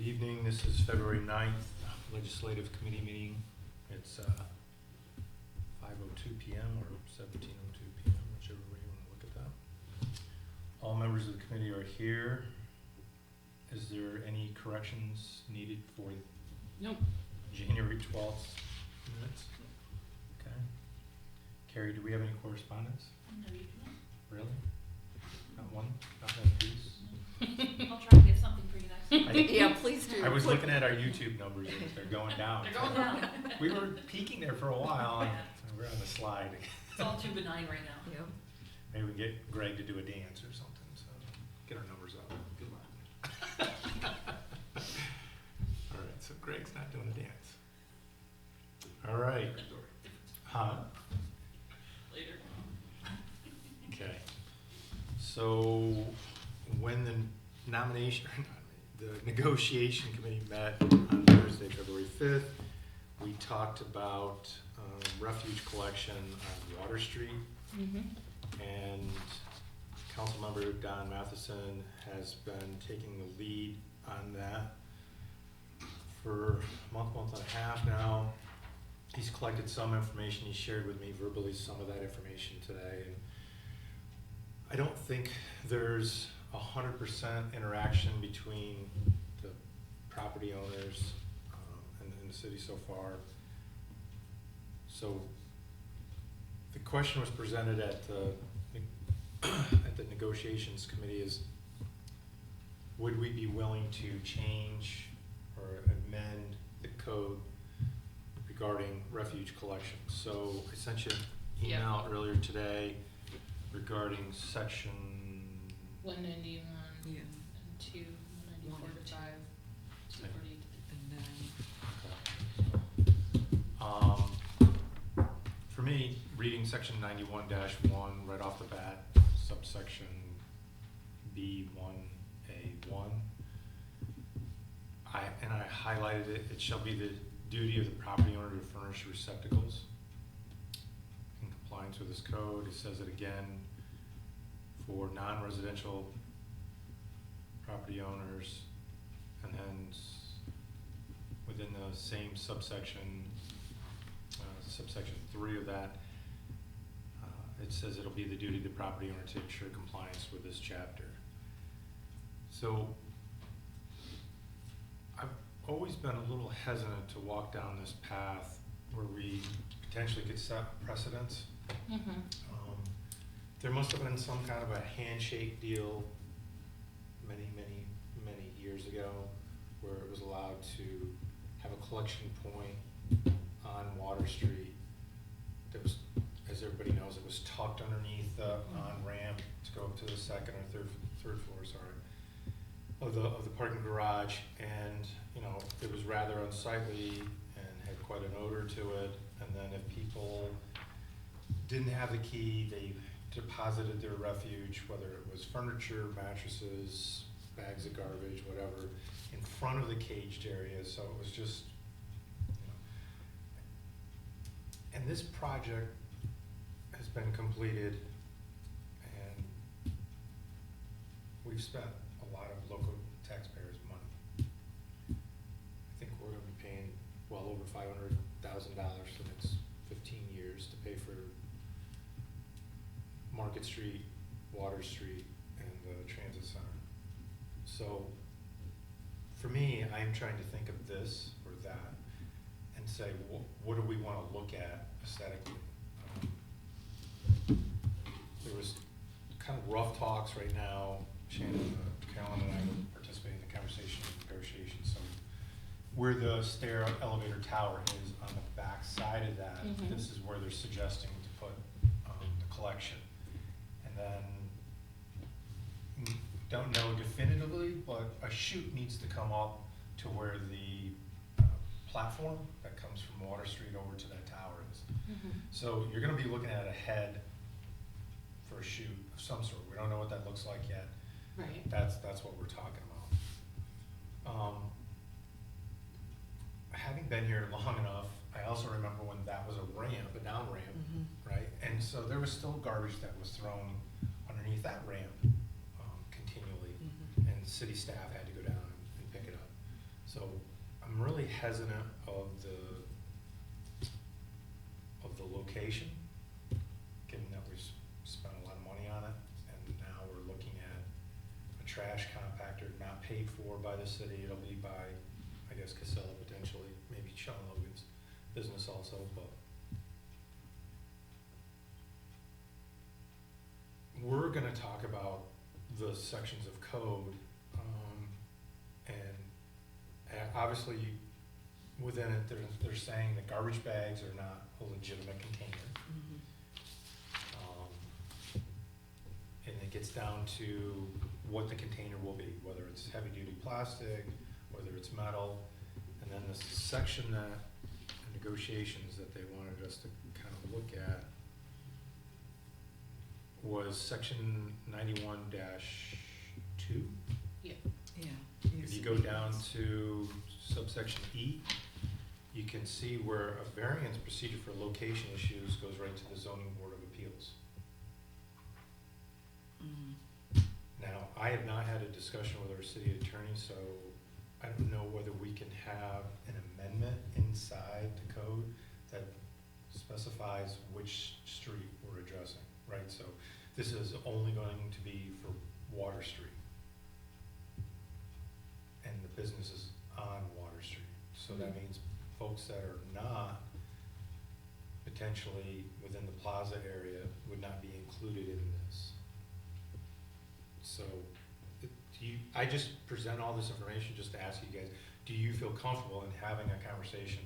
evening. This is February 9th, Legislative Committee meeting. It's 5:02 p.m. or 17:02 p.m., whichever way you want to look at that. All members of the committee are here. Is there any corrections needed for Nope. January 12th minutes? Okay. Carrie, do we have any correspondence? No, you do not. Really? Not one? Not one piece? I'll try to get something for you next week. Yeah, please do. I was looking at our YouTube numbers and they're going down. They're going down. We were peaking there for a while and we're on the slide. It's all too benign right now. Yeah. Maybe we can get Greg to do a dance or something, so get our numbers up. Good luck. All right, so Greg's not doing a dance. All right. Huh? Later. Okay. So when the negotiation committee met on Thursday, February 5th, we talked about refuge collection on Water Street. Mm-hmm. And Councilmember Don Matheson has been taking the lead on that for a month and a half now. He's collected some information. He shared with me verbally some of that information today. And I don't think there's 100% interaction between the property owners and the city so far. So the question was presented at the negotiations committee is, would we be willing to change or amend the code regarding refuge collection? So I sent you an email earlier today regarding section 191 Yeah. and 2, 194 to 5, 240 and 9. For me, reading section 91-1 right off the bat, subsection B1A1, I highlighted it. It shall be the duty of the property owner to furnish receptacles in compliance with this code. It says it again for non-residential property owners, and then within the same subsection, subsection 3 of that, it says it'll be the duty of the property owner to ensure compliance with this chapter. So I've always been a little hesitant to walk down this path where we potentially could set precedents. Mm-hmm. There must have been some kind of a handshake deal many years ago where it was allowed to have a collection point on Water Street that was, as everybody knows, it was tucked underneath the on-ramp to go up to the second or third floor, of the parking garage, and it was rather unsightly and had quite an odor to it. And then if people didn't have the key, they deposited their refuge, whether it was furniture, mattresses, bags of garbage, whatever, in front of the caged area. So it was just, and this project has been completed, and we've spent a lot of local taxpayers' money. I think we're going to be paying well over $500,000 for the next 15 years to pay for Market Street, Water Street, and the transit center. So for me, I'm trying to think of this or that and say, what do we want to look at aesthetically? There was kind of rough talks right now. Shannon, Carolyn, and I were participating in the conversation and negotiations. So where the stair elevator tower is on the back side of that, this is where they're suggesting to put the collection. And then, don't know definitively, but a chute needs to come up to where the platform that comes from Water Street over to that tower is. Mm-hmm. So you're going to be looking at a head for a chute of some sort. We don't know what that looks like yet. Right. That's what we're talking about. Having been here long enough, I also remember when that was a ramp, a down ramp, right? And so there was still garbage that was thrown underneath that ramp continually, and city staff had to go down and pick it up. So I'm really hesitant of the location, given that we've spent a lot of money on it, and now we're looking at a trash compactor not paid for by the city. It'll be by, I guess, Casella potentially, maybe Sean Logan's business also, but we're gonna talk about the sections of code, and obviously, within it, they're saying that garbage bags are not a legitimate container. And it gets down to what the container will be, whether it's heavy-duty plastic, whether it's metal, and then the section that, the negotiations that they wanted us to kind of look at was section 91-2. Yeah. If you go down to subsection E, you can see where a variance procedure for location issues goes right to the zoning board of appeals. Now, I have not had a discussion with our city attorney, so I don't know whether we can have an amendment inside the code that specifies which street we're addressing, right? So this is only going to be for Water Street. And the business is on Water Street. So that means folks that are not potentially within the plaza area would not be included in this. So, I just present all this information just to ask you guys, do you feel comfortable in having a conversation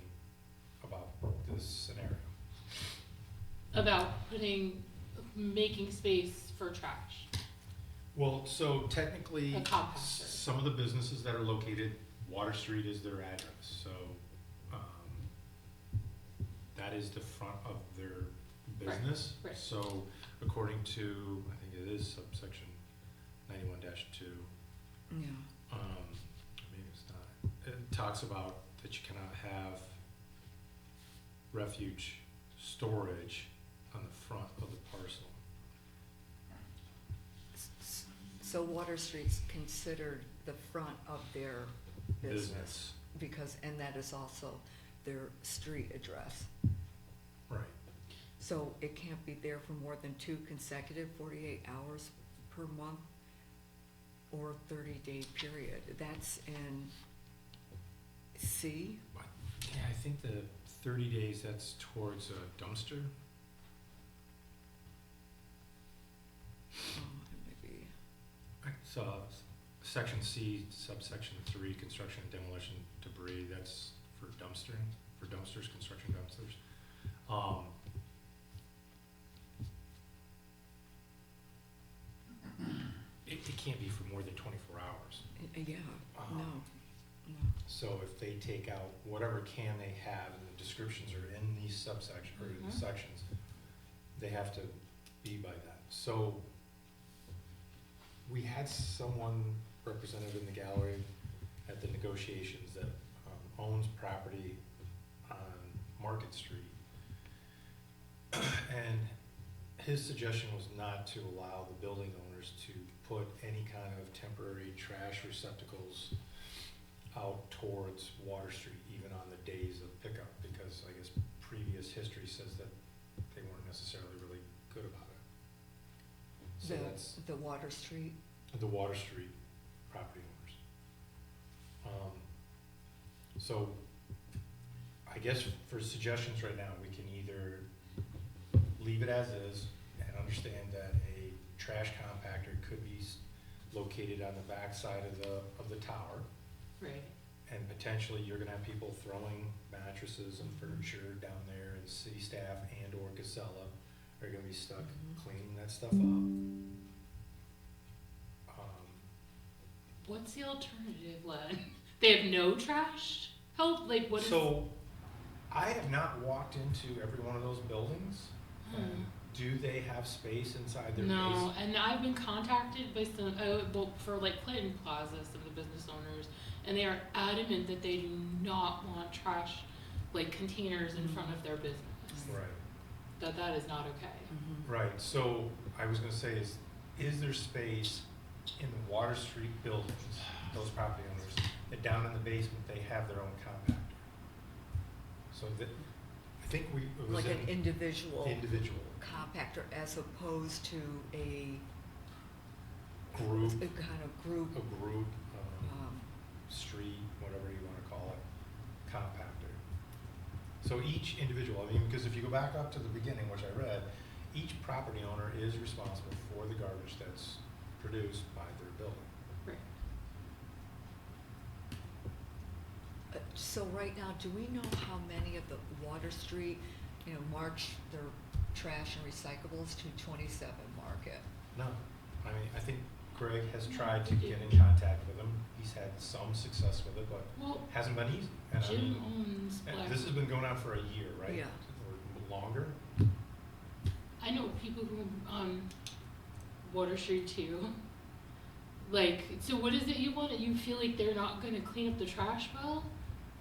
about this scenario? About making space for trash. Well, so technically, A compactor. some of the businesses that are located, Water Street is their address, so, that is the front of their business. Right. So according to, I think it is subsection 91-2, maybe it's not, it talks about that you cannot have refuge storage on the front of the parcel. So Water Street's considered the front of their business because, and that is also their street address. Right. So it can't be there for more than 2 consecutive 48 hours per month or 30-day period. That's in C. Yeah, I think the 30 days, that's towards a dumpster. Oh, it might be. So, section C, subsection 3, construction and demolition debris, that's for dumpstering, for dumpsters, construction dumpsters. It can't be for more than 24 hours. Yeah, no. So if they take out whatever can they have, and the descriptions are in these subsections, or in the sections, they have to be by that. So we had someone represented in the gallery at the negotiations that owns property on Market Street. And his suggestion was not to allow the building owners to put any kind of temporary trash receptacles out towards Water Street, even on the days of pickup, because I guess previous history says that they weren't necessarily really good about it. So that's The Water Street. the Water Street property owners. So I guess for suggestions right now, we can either leave it as is and understand that a trash compactor could be located on the back side of the tower. Right. And potentially you're gonna have people throwing mattresses and furniture down there, and city staff and or Casella are gonna be stuck cleaning that stuff up. What's the alternative, Len? They have no trash help? Like, what is? So, I have not walked into every one of those buildings. Do they have space inside their No, base? and I've been contacted by some, for like Clinton Plaza, some of the business owners, and they are adamant that they do not want trash, like containers in front of their business. Right, That is not okay. right. So, I was gonna say is there space in the Water Street buildings, those property owners, and down in the basement, they have their own compactor. So that, I think it was Like an in individual individual compactor as opposed to a group, kind of group, a group, um, street, whatever you wanna call it, compactor. So each individual, I mean, because if you go back up to the beginning, which I read, each property owner is responsible for the garbage that's produced by their building. Right. So right now, do we know how many of the Water Street, march their trash and recyclables to 27 Market? No, I mean, I think Greg has No, tried to they get do. in contact with them. He's had some success with it, but Well, hasn't been easy. And I Jim mean, owns and Black. this has been going on for a year, right? Yeah. Or longer? I know people who Water Street too. Like, so what is it you want? You feel like they're not gonna clean up the trash well?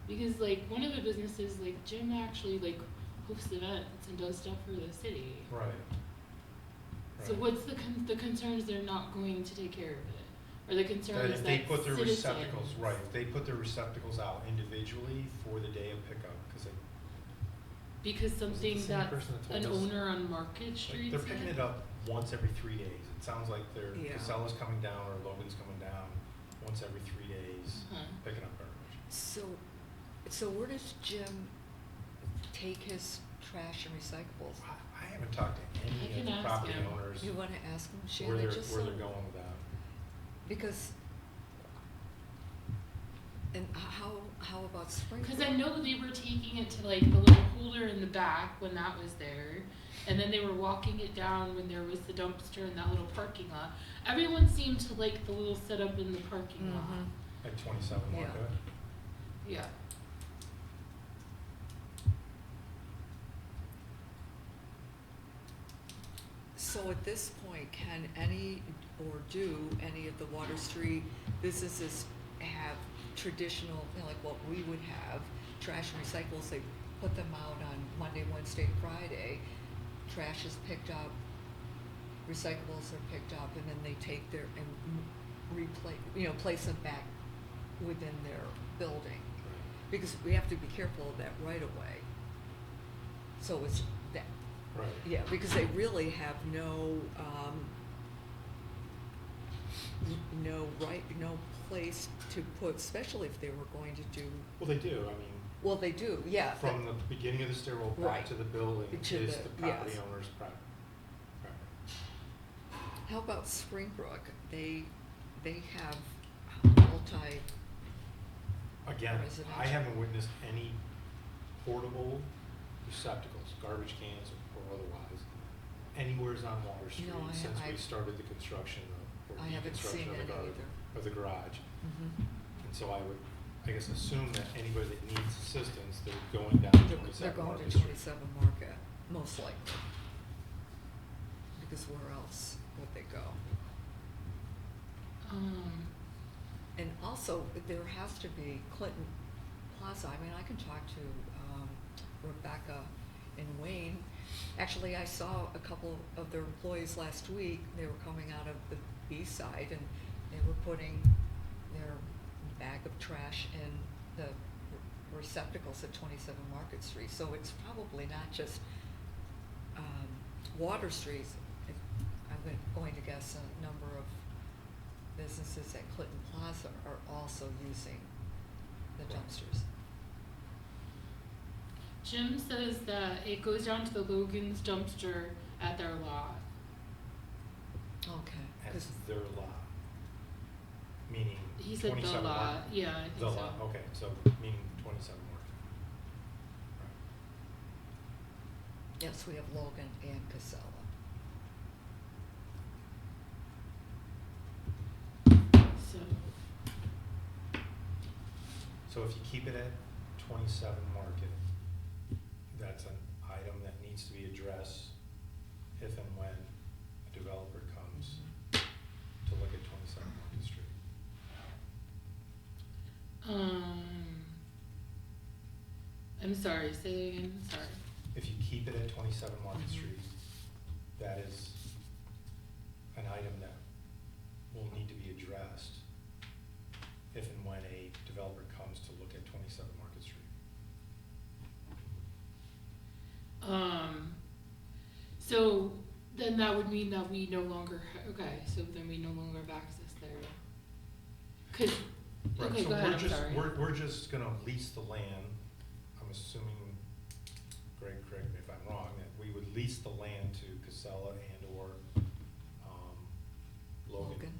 Because like one of the businesses, like Jim actually like hosts events and does stuff for the city. Right. So Right. what's the concerns they're not going to take care of it? Or the concern That is if that they put their citizens- receptacles, right, if they put their receptacles out individually for the day of pickup, because Because something the same that person that told an us? owner on Market Street they're picking said? it up once every 3 days. It sounds like they're, Yeah. Casella's coming down or Logan's coming down once every 3 days, Huh. picking up garbage. So where does Jim take his trash and recyclables? I haven't talked to I any of can the ask property him. owners You wanna ask him, where Shannon, they're, just where so, they're going with that. because, and how about Springbrook? Cause I know they were taking it to like the little holder in the back when that was there. And then they were walking it down when there was the dumpster in that little parking lot. Everyone seemed to like the little setup in the parking lot. Mhm. At 27 Yeah. Market. Yeah. So at this point, can any, or do any of the Water Street businesses have traditional, like what we would have, trash and recyclables, they put them out on Monday, Wednesday, Friday, trash is picked up, recyclables are picked up, and then they take their, and place them back within their building. Because we have to be careful of that right away. So it's that, Right. yeah, because they really have no place to put, especially if they were going to do, Well, they do, I mean, well, they do, yeah. from the beginning of the stairwell Right. back to the building To is the- the property yes. owner's property. How about Springbrook? They have multi, Again, I Residential. haven't witnessed any portable receptacles, garbage cans or otherwise, anywheres on Water Street No, since I- we started the construction of, or I haven't reconstruction seen of the any garage, either. of the garage. Mhm. And so I would, I guess, assume that anybody that needs assistance, they're going down to They're 27 going Market to Street. 27 Market, most likely. Because where else would they go? And also, there has to be Clinton Plaza, I mean, I can talk to Rebecca and Wayne. Actually, I saw a couple of their employees last week, they were coming out of the B side and they were putting their bag of trash in the receptacles at 27 Market Street. So it's probably not just Water Street. I'm going to guess a number of businesses at Clinton Plaza are also using the dumpsters. Jim says that it goes down to the Logan's dumpster at their lot. Okay. That's 'Cause- their lot, meaning He said the 27 lot, Market. yeah, I think The so. lot, okay, so meaning 27 Market. Yes, we have Logan and Casella. So, So if you keep it at 27 Market, that's an item that needs to be addressed if and when a developer comes to look at 27 Market Street. I'm sorry, say it again, sorry. If you keep it at 27 Market Mhm. Street, that is an item that will need to be addressed if if and when a developer comes to look at 27 Market Street. So then that would mean that we no longer, okay, so then we no longer have access there. 'Cause, Right, okay, so go ahead, we're I'm just, sorry. we're just gonna lease the land, I'm assuming, Greg, correct me if I'm wrong, that we would lease the land to Casella and or, Logan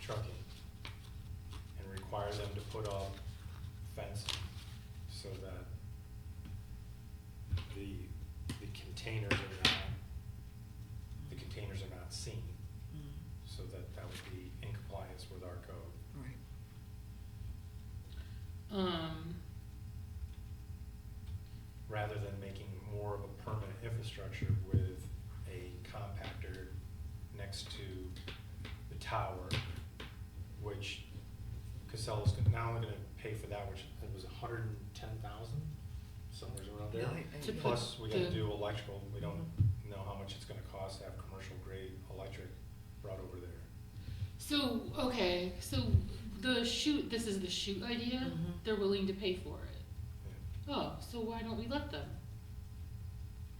Trucking, and require them to put up fencing so that the containers are not seen, so that that would be in compliance with our code. Right. Rather than making more of a permanent infrastructure with a compactor next to the tower, which Casella's not only gonna pay for that, which it was $110,000, somewhere around there. To put Plus, we gotta the- do electrical, we don't know how much it's gonna cost to have commercial grade electric brought over there. So, okay, so this is the shoot idea, Mhm. they're willing to pay for it. Yeah. Oh, so why don't we let them?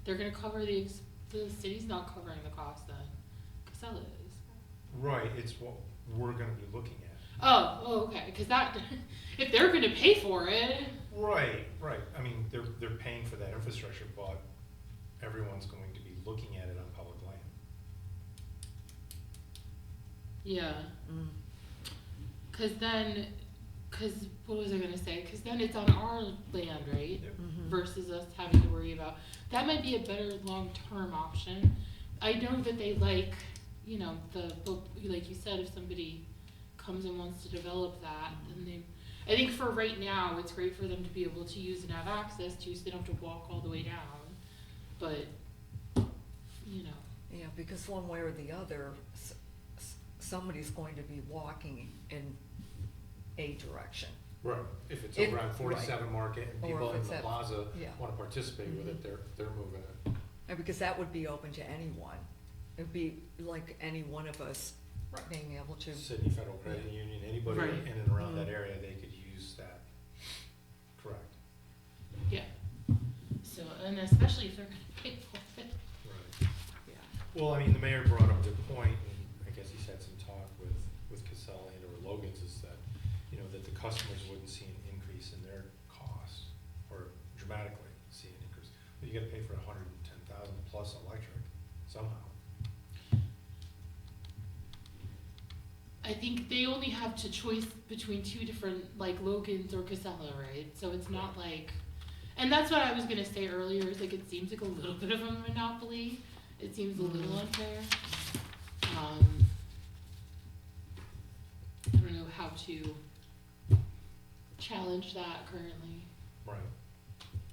They're gonna cover the city's not covering the cost then, Casella is. Right, it's what we're gonna be looking at. Oh, okay, cause that, if they're gonna pay for it, Right, I mean, they're paying for that infrastructure, but everyone's going to be looking at it on public land. yeah. Mm. Cause what was I gonna say, cause then it's on our land, right? Yep. Mhm. Versus us having to worry about, that might be a better long-term option. I know that they like, you know, like you said, if somebody comes and wants to develop that, then I think for right now, it's great for them to be able to use and have access to, so they don't have to walk all the way down, but, you know. Yeah, because one way or the other, somebody's going to be walking in a direction. Right, if it's If- over on right. 47 Market and Or people if in it's the at- plaza yeah. wanna participate with it, they're moving it. And because that would be open to anyone. It'd be like any one of us Right. being able to. Sydney Federal Credit Union, anybody Right. in and around that Mhm. area, they could use that. Correct. Yeah. So, and especially if they're gonna pay for it. Right. Yeah. Well, I mean, the mayor brought up a good point, and I guess he's had some talk with Casella and or Logan's, is that, you know, that the customers wouldn't see an increase in their costs, or dramatically see an increase. But you gotta pay for 110,000 plus electric somehow. I think they only have to choice between two different, like Logan's or Casella, right? So it's not like, and that's what I was gonna say earlier, is like it seems like a little bit of a monopoly. It seems a little unfair. I don't know how to challenge that currently. Right.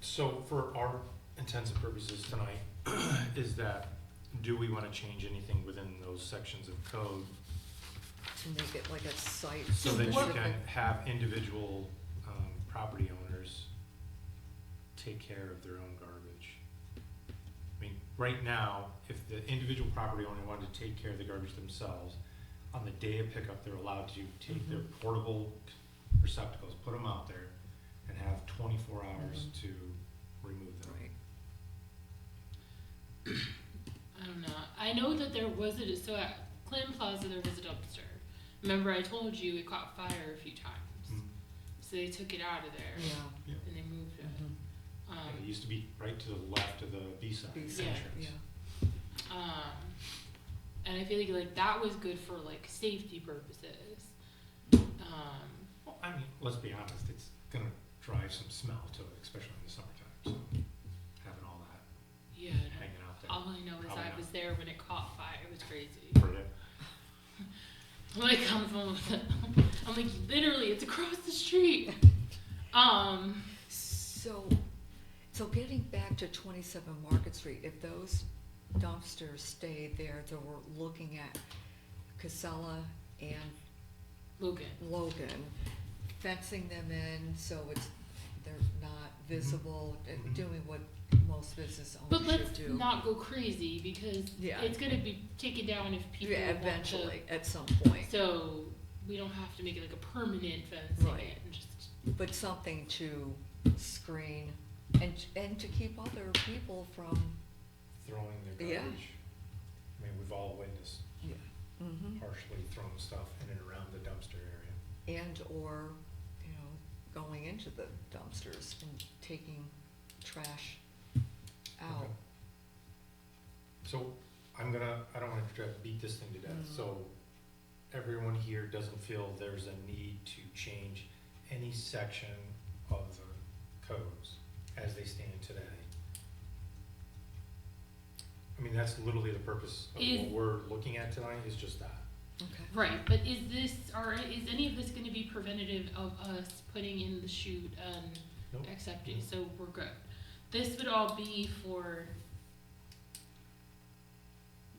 So for our intents and purposes tonight, is that, do we wanna change anything within those sections of code To make it like a site. so that you specific. can have individual, property owners take care of their own garbage? I mean, right now, if the individual property owner wanted to take care of the garbage themselves, on the day of pickup, they're allowed to take their portable receptacles, put them out there, and have 24 hours to remove them. Right. I don't know. I know that there was so at Clinton Plaza there was a dumpster. Remember I told you it caught fire a few times. Mm. So they took it out of there Yeah. and they moved it. Mhm. And it used to be right to the left of the B-side B-side, entrance. yeah. And I feel like that was good for like safety purposes. Well, I mean, let's be honest, it's gonna drive some smell to it, especially in the summertime, so having all that Yeah. hanging out there. All I know is Probably I not. was there when it caught fire. It was crazy. For it. I'm like, I'm like, literally, it's across the street. So getting back to 27 Market Street, if those dumpsters stay there, then we're looking at Casella and Logan. Logan, fencing them in so they're not visible, Mhm. doing what most business But owners should let's do. not go crazy because Yeah. it's gonna be taken down if people Yeah, want to. eventually, at some point. So we don't have to make it like a permanent fencing Right. it and just, But something to screen and to keep other people from, Throwing their Yeah. garbage. I mean, we've all witnessed yeah. Mm-hmm. partially thrown stuff in and around the dumpster area. And or, you know, going into the dumpsters and taking trash out. Okay. So I don't wanna try to beat this thing to death, Mhm. so everyone here doesn't feel there's a need to change any section of the codes as they stand today. I mean, that's literally the purpose of Is- what we're looking at tonight, is just that. Okay. right, but is any of this gonna be preventative of us putting in the chute and Nope. accepting, so we're good? This would all be for,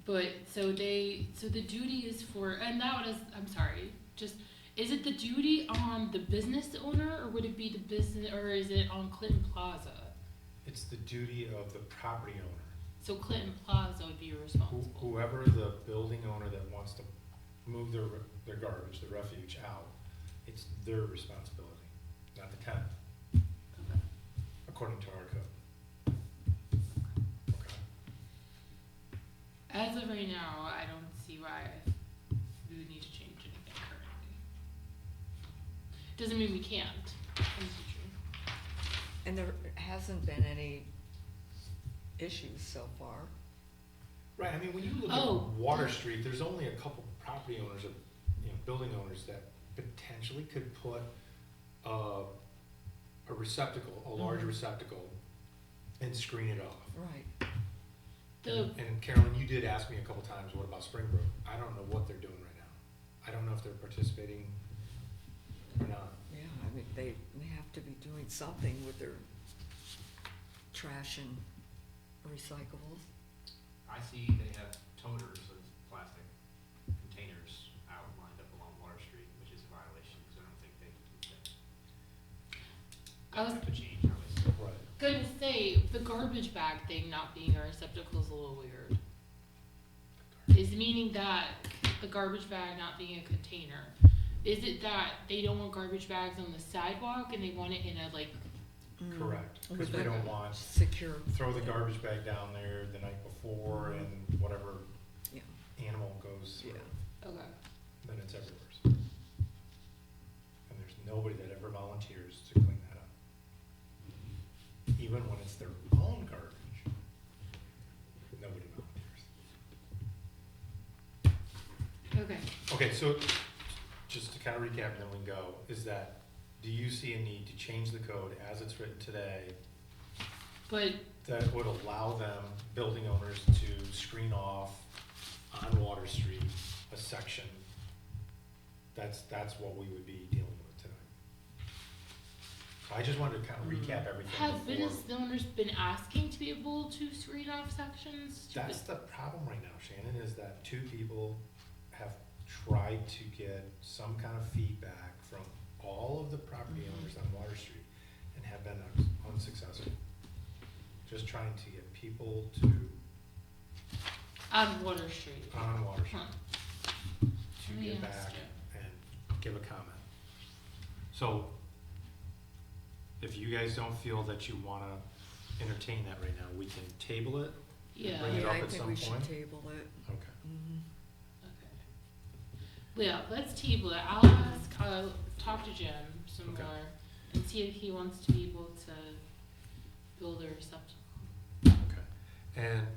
but, so the duty is for, and that is, I'm sorry, just, is it the duty on the business owner, or would it be the business, or is it on Clinton Plaza? It's the duty of the property owner. So Clinton Plaza would be responsible. Whoever the building owner that wants to move their garbage, their refuge out, it's their responsibility, not the tenant, Okay. according to our code. Okay? As of right now, I don't see why we would need to change anything currently. Doesn't mean we can't in the future. And there hasn't been any issues so far. Right, I mean, when you look Oh. at Water Street, there's only a couple property owners or, building owners that potentially could put a receptacle, a large Mhm. receptacle, and screen it off. Right. And Carolyn, you did ask me a couple times, what about Springbrook? I don't know what they're doing right now. I don't know if they're participating or not. Yeah, I mean, they have to be doing something with their trash and recyclables. I see they have toters of plastic containers out lined up along Water Street, which is a violation, because I don't think they can do that. I was Have to change how it's. Right. gonna say, the garbage bag thing not being a receptacle is a little weird. Is meaning that the garbage bag not being a container, is it that they don't want garbage bags on the sidewalk and they want it in a like, Correct, because With we a don't want, secure, throw the garbage bag down there the night before and whatever yeah, animal goes through, yeah. okay, then it's everywhere. And there's nobody that ever volunteers to clean that up. Even when it's their own garbage, nobody volunteers. okay. Okay, so just to kind of recap and then we can go, is that, do you see a need to change the code as it's written today But, that would allow them, building owners, to screen off on Water Street a section? That's what we would be dealing with tonight. So I just wanted to kind of recap everything have before. business owners been asking to be able to screen off sections? That's the problem right now, Shannon, is that two people have tried to get some kind of feedback from all of the property owners on Water Street and have been unsuccessful. Just trying to get people to, On Water Street. on Water Street, Huh. to Let me get ask back you. and give a comment. So, if you guys don't feel that you wanna entertain that right now, we can table it. Yeah, Bring it Yeah, up I at think some we should point? table it. Okay. Mhm. okay. Yeah, let's table it. I'll talk to Jim some Okay. more and see if he wants to be able to build a receptacle. Okay, and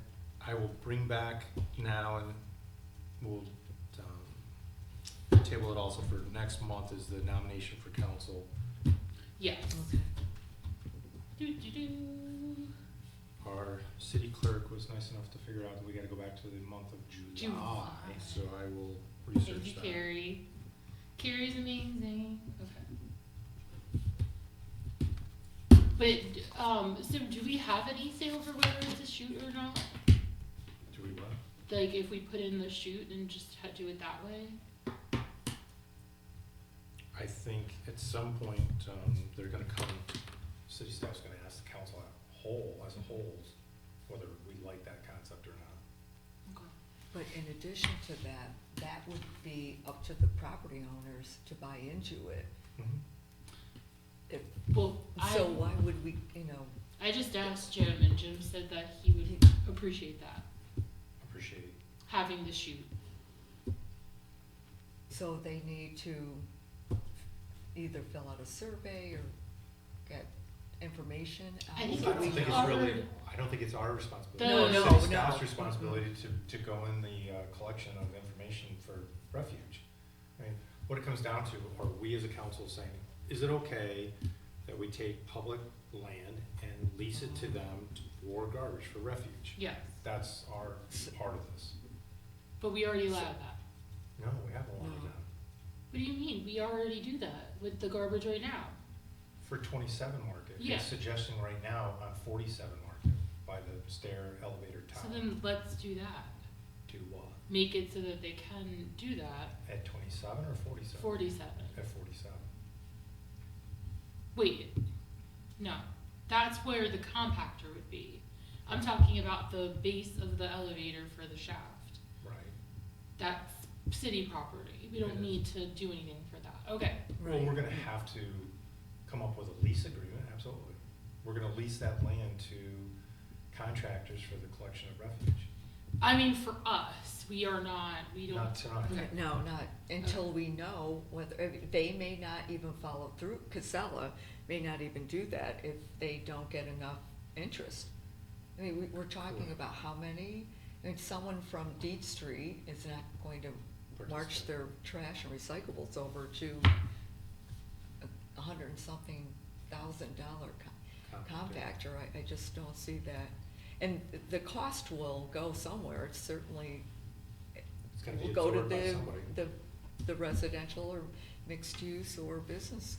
I will bring back now and we'll, table it also for next month is the nomination for council. Yes. Okay. Do. Our city clerk was nice enough to figure out that we gotta go back to the month of July, July. so I will Thank research you, that. Carrie. Carrie's amazing. Okay. But, so do we have any say over whether it's a shoot or not? Do we what? Like, if we put in the shoot and just do it that way? I think at some point, they're gonna come, city staff's gonna ask the council as a whole, whether we like that concept or not. Okay. But in addition to that, that would be a up to the property owners to buy into it. Mhm. If, Well, so why would we, you know, I just asked Jim, and Jim said that he would appreciate that, Appreciate it. having the shoot. so they need to either fill out a survey or get information out? I think I don't it's think it's hard. really, I don't think it's our responsibility. No, It's no, city no. staff's responsibility to go in the collection of information for refuge. I mean, what it comes down to, are we as a council saying, is it okay that we take public land and lease it to them for garbage, for refuge? Yes, That's our part of this. but we already allowed that. No, we haven't wanted No. that. What do you mean? We already do that with the garbage right now. For 27 Market, Yeah. it's suggesting right now on 47 Market by the stair elevator So tower. then let's do that. Do what? Make it so that they can do that. At 27 or 47? 47. At 47. Wait, no, that's where the compactor would be. I'm talking about the base of the elevator for the shaft. Right. That's city property. We It don't is. need to do anything for that. Okay. Well, we're gonna have to come up with a lease agreement, absolutely. We're gonna lease that land to contractors for the collection of refuge. I mean, for us, we are not, we don't. Not tonight. Okay. No, not until we know whether, they may not even follow through, Casella may not even do that if they don't get enough interest. I mean, we're talking Correct. about how many, I mean, someone from Deed Street is not going to march Participate. their trash and recyclables over to a hundred and something $1,000 compactor. I just don't see that. And the cost will go somewhere, it's certainly, It's gonna be will go to absorbed by somebody. the residential or mixed use or business.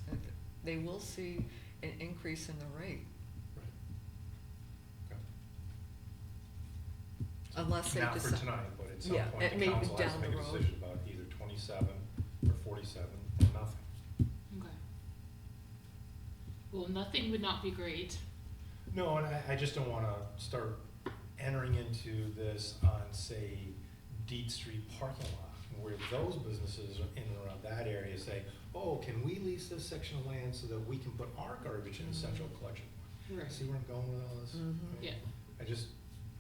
They will see an increase in the rate, Right. Okay. unless they Not for decide. tonight, but at some Yeah, point, and the maybe council has down to the make a road. decision about either 27 or 47 or nothing. Okay. Well, nothing would not be great. No, and I just don't wanna start entering into this on, say, Deed Street parking lot, where those businesses in and around that area say, oh, can we lease this section of land so that we can put our garbage in a central collection? Right. See where I'm going with all this? Mhm. I mean, Yeah.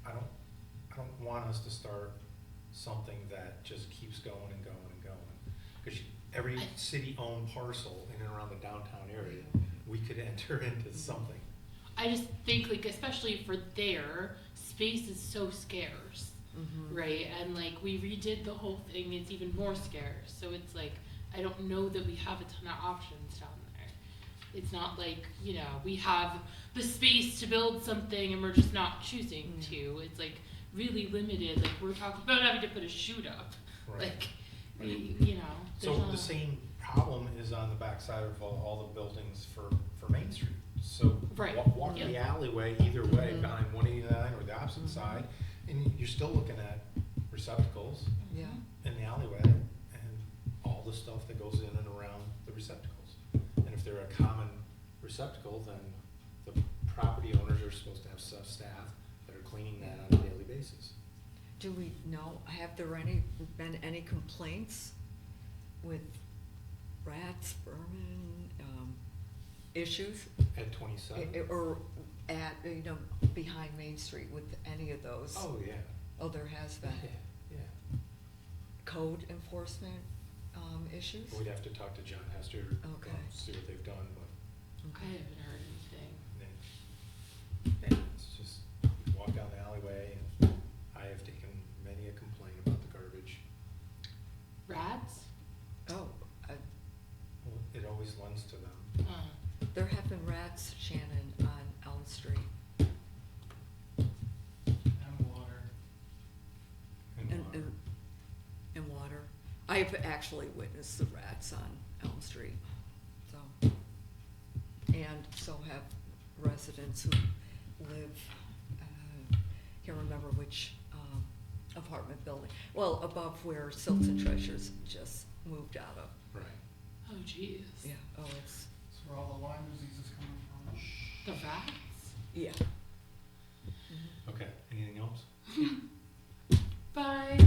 I don't want us to start something that just keeps going and going and going. Cause every city-owned parcel in and around the downtown area, we could enter into something. I just think, like, especially for there, space is so scarce, Mhm. right? And like, we redid the whole thing, it's even more scarce. So it's like, I don't know that we have a ton of options down there. It's not like, you know, we have the space to build something and we're just not choosing Mm. to. It's like really limited. Like, we're talking about having to put a chute up. Right. Like, Right. you know. So there's the not- same problem is on the backside of all the buildings for Main Street. So Right, walk the yeah. alleyway either way, Mhm. behind 189 or the opposite Mhm. side, and you're still looking at receptacles Yeah, in the alleyway and all the stuff that goes in and around the receptacles. And if they're a common receptacle, then the property owners are supposed to have staff that are cleaning that on a daily basis. do we know, have there been any complaints with rats, vermin, issues? At 27? Or at, you know, behind Main Street with any of those? Oh, yeah. Oh, there has Yeah, been yeah. code enforcement, issues? We'd have to talk to John Hester, Okay. see what they've done, but I haven't heard anything. then, it's just, you walk down the alleyway, and I have taken many a complaint about the garbage. Rats? Oh, Well, it always lends to them. there have been rats, Shannon, on Elm Street. And water. And water. And water. I've actually witnessed the rats on Elm Street, so. And so have residents who live, can't remember which, apartment building. Well, above where Silts and Treasures just moved out of. Right. Oh, jeez. Yeah, oh, it's, That's where all the Lyme disease is coming from. The rats? yeah. Okay, anything else? Bye.